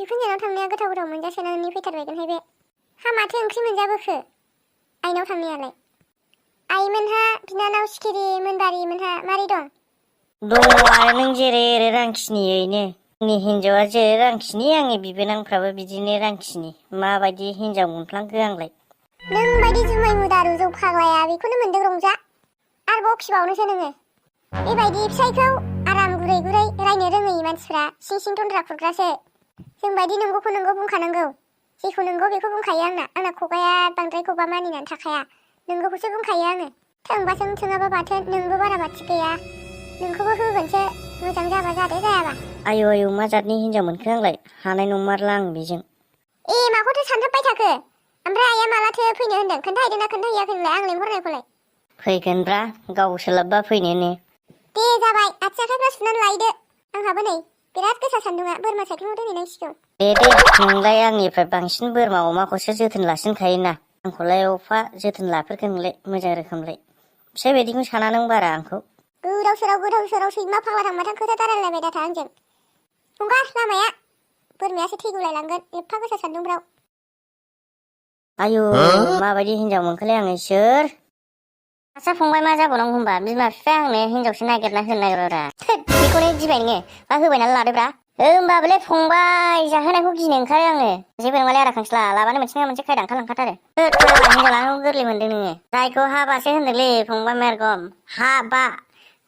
बिखुनजोनाव थांनाया गोथाव गोथाव मोनजासोनानै फैथारबायगोनहाय बे। हा माथो ओंख्रि मोनजाबोखो आइनाव थांनायालाय? आइमोनहा बिनानाव सिखिरि मोनबारिमोनहा मारै दं? दङ आरो नों जेरै एरै रांखिनियैनो। आंनि हिन्जावा जेरै रांखिनि आंनि बिबोनांफ्राबो बिदिनो रांखिनि। माबायदि हिन्जाव मोनफ्लांखो आंलाय। नों बायदि जुमाय मुदारु जौ फाग्लाया बेखौनो मोनदों रंजा। आरोबाव खिबावनोसो नोङो। बेबायदि फिसाइखौ आराम गुरै गुरै रायनो रोङै मानसिफ्रा सिं सिं थन्द्रा खुरग्रासो। जोंबायदि नंगौखौ नंगौ बुंखानांगौ। जेखौ नंगौ बेखौ बुंखायो आंना खुगाया बांद्रायखौबा मानिनानै थाखाया। नोंगौखौसो बुंखायो आङो। थोंबा सों थोङाबा बाथोन नोंबो बारा बाथि गैया। नोंखौबो होगोनसो मोजां जाबा जादो जायाबा। आयौ आयौ मा जातनि हिन्जाव मोनखो आंलाय? हानाय नंमारला आं बेजों। ए माखौथो सानहाबबाय थाखो? ओमफ्राय आइया मालाथो फैनो होनदों? खोन्थाहैदोंना खोन्थाहैयाखै नोंलाय आं लेंहरनायखौलाय? फैगोनब्रा गाव सोलाबबा फैनोनो। दे जाबाय आथिं आखाइफ्रा सुनानै लायदो। आंहाबो नै बिराद गोसा सान्दुङा बोरमा साइखेलाव दोनहैनांसिगौ। दे नोंलाय आंनिफ्राय बांसिन बोरमा अमाखौसो जोथोन लासिनखायोना। आंखौलाय अफा जोथोन लाफेरगोन नोंलाय मोजां रोखोमलाय। फिसाइ बायदिखौनो साना नों बारा आंखौ। गोदाव सोराव सैमा फाग्ला थांबाथां खोथा दारायलायबाय दाथा आंजों। हंगार लामाया बोरमायासो थैगुलायलांगोन एफा गोसा सान्दुंफ्राव। आयु माबायदि हिन्जाव मोनखोलाय आं इसोर। आच्चा फंबाय मा जाबावनांगौ होनबा बिमा बिफाया आंनो हिन्जावसो नागिरना होनो नागिरब्रा। थोद बेखौनो गिबाय नोङो बा होबायनानै लादोब्रा। होमबाबोलाय फंबाय जाहोनायखौ गिनो ओंखारो आङो। जेबो नङालै आदा खांस्ला लाबानो मोनसे नङा मोनसे खायदा ओंखारलांखाथारो। थोद फाग्ला हिन्जाव लानांगौ गोरलै मोनदों नोङो। जायखौ हाबासो होनदोंलै फंबाय मेरगम। हाबा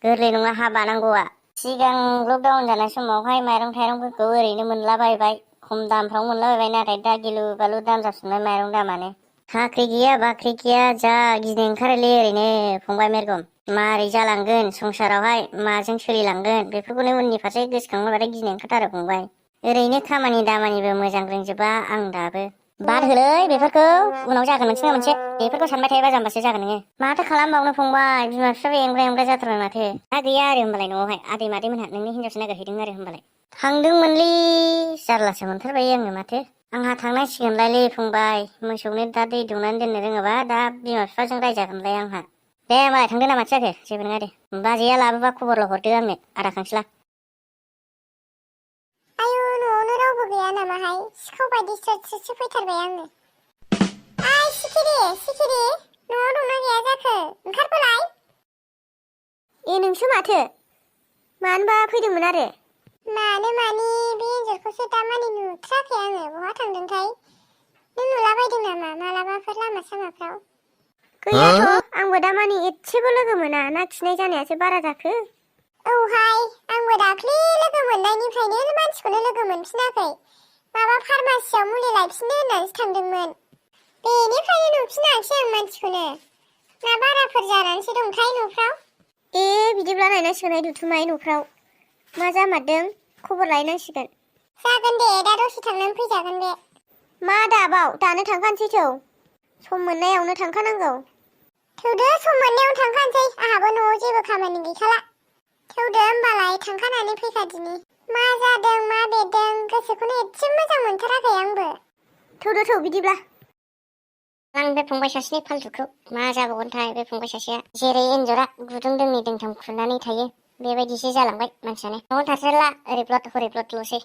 गोरलै नङा हाबा नांगौआ। सिगां लकडाउन जानाय समावहाय माइरं थाइरंफोरखौ ओरैनो मोनलाबायबाय। खम दामफ्राव मोनलाबायबाय नाथाय दा गिलु बालु दाम जाफिनबाय माइरं दामानो। साख्रि गैया बाख्रि गैया जा गिनो ओंखारोलै ओरैनो फंबाय मेरगम। मारै जालांगोन संसारावहाय माजों सोलिलांगोन बेफोरखौनो उननि फारसे गोसोखांबाथाय गिनो ओंखारथारो फंबाय। ओरैनो खामानि दामानिबो मोजां रोंजोबा आं दाबो। बाद होलै बेफोरखौ उनाव जागोन मोनसे नङा मोनसे। बेफोरखौ सानबाय थायोबा जाम्बासो जागोन नोङो। माथो खालामबावनो फंबाय बिमा बिफाबो एंग्रा एंग्रा जाथारबाय माथो। दा गैया आरो होमबालाय न'आवहाय आदै मादै मोनहा नोंनि हिन्जावसो नागिरहैदों आरो होमबालाय। थांदोंमोनलै जारलासो मोनथारबाय आङो माथो। आंहा थांनांसिगोनलायलै फंबाय मोसौनो दा दै दौनानै दोननो रोङाबा दा बिमा बिफाजों रायजागोनलाय आंहा। दे होमबालाय थांदो ना माथो जाखो जेबो नङा दे। बाजैया लाबोबा खबरल' हरदो आंनो आदा खांस्ला। आयु न'आवनो रावबो गैया नामाहाय सिखाव बायदि स्रोद फैथारबाय आङो। आइ सिखिरि न'आव दंना गैया जाखो ओंखारबोलाय। ए नोंसो माथो मानोबा फैदोंमोन आरो? मानो मानि बे एन्जरखौसो दामानि नुथाराखै आङो बहा थांदोंथाय। नों नुलाबायदों नामा मालाबाफोर लामा सामाफ्राव? गैयाथ' आंबो दामानि एसेबो लोगो मोना ना खिनाय जानायासो बारा जाखो? औहाय आंबो दाख्लि लोगो मोननायनिफ्रायनो मानसिखौनो लोगो मोनफिनाखै। माबा फार्मासियाव मुलि लायफिननो होननानैसो थांदोंमोन। बेनिफ्रायनो नुफिनाखिसै आं मानसिखौनो। ना बाराफोर जानानैसो दंथाय न'फ्राव? ए बिदिब्ला नायनांसिगोनहाय दुथुमाय न'फ्राव। मा जामारदों खबर लायनांसिगोन। जागोन दे दा दसे थांनानै फैजागोन बे। मा दाबाव दानो थांखानोसै थौ। सम मोननायावनो थांखानांगौ। थौदो सम मोननायावनो थांखानोसै आंहाबो न'आव जेबो खामानि गैखाला। थौदो होमबालाय थांखानानै फैखादिनि। मा जादों मा बेरदों गोसोखौनो एसे मोजां मोनथाराखै आंबो। थौदो थौ बिदिब्ला। आं बे फंबाय सासेनि फालथुखौ मा जाबावगोनथाय बे फंबाय सासेया जेरै एन्जरा गुदुं दोंनै दोंथाम खुरनानै थायो बेबायदिसो जालांबाय मानसियानो। न'आवनो थाथारला ओरै ब्लद हरै ब्लदल'सै।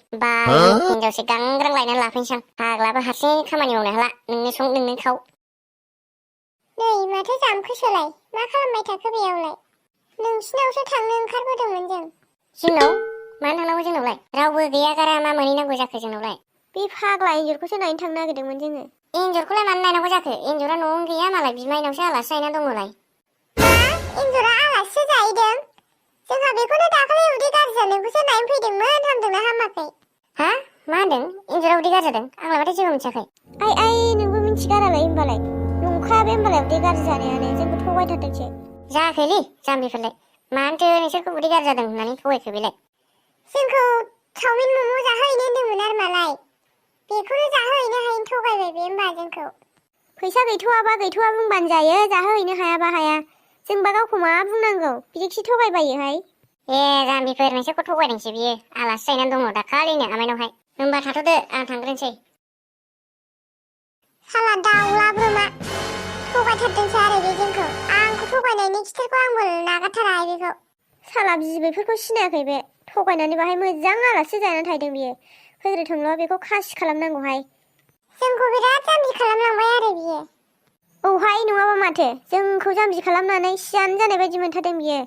हिनजावसो गांग्रां लायनानै लाफैनोसै आं। फाग्लाबो हारसिं खामानि मावनो हाला नोंनो सं नोंनो खाव। नै माथो जाम्फैसोलाय मा खालामबाय थाखो बेयावलाय? नोंसिनावसो थांनो ओंखारबोदोंमोन जों। जोंनाव? मानो थांनांगौ जोंनावलाय? रावबो गैया गारा मा मोनहैनांगौ जाखो जोंनावलाय? बे फाग्ला एन्जरखौसो नायनो थांनो नागिरदोंमोन जोङो। एन्जरखौलाय मानो नायनांगौ जाखो? एन्जरा न'आवनो गैया मालाय बिमायनावसो आलासि जाहैना दङलाय। मा? एन्जरा आलासिसो जाहैदों? जोंहा बेखौनो दाखालि उदै गाज्रि जानायखौसो नायनो फैदोंमोन हामदोंना हामाखै? हा? मा होनदों? एन्जरा उदै गाज्रि जादों? आंलाय माथो जेबो मिथियाखै। आइ नोंबो मिथिगारालाय होमबालाय। नंखाया बे होमबालाय उदै गाज्रि जानायानो जोंखौ थगायथारदोंसो। जायाखैलै जाम्बिफोरलाय। मानोथो नोंसोरखौ उदै गाज्रि जादों होननानै थगायखो बेलाय? जोंखौ चावमिन मम' जाहोहैनो होनदोंमोन आरो मालाय। बेखौनो जाहोहैनो हायैनि थगायबाय बे होमबा जोंखौ। फैसा गैथ'वा बुंबानो जायो जाहोहैनो हायाबा हाया। जोंबा गावखौ मा बुंनांगौ बिदिखि थगायबायोहाय। ए जाम्बिफोर नोंसोरखौ थगायदोंसो बियो आलासि जाहैनानै दङ दाखालिनो आमाइनावहाय। होमबा थाथ'दो आं थांग्रोनोसै। साला दाउलाब्रोमा थगायथारदोंसो आरो बे जोंखौ। आंखौ थगायनायनि खिथेरखौ आंबो नागारथाराहाय बेखौ। साला बिबैफोरखौ सिनायाखै बे थगायनानै बाहाय मोजां आलासि जानानै थाहैदों बियो। फैग्रोथोंल' बेखौ खासि खालामनांगौहाय। जोंखौ बिराद जाम्बि खालामलांबाय आरो बियो। औहाय नङाबा माथो जोंखौ जाम्बि खालामनानै सियान जानाय बायदि मोनथारदों बियो।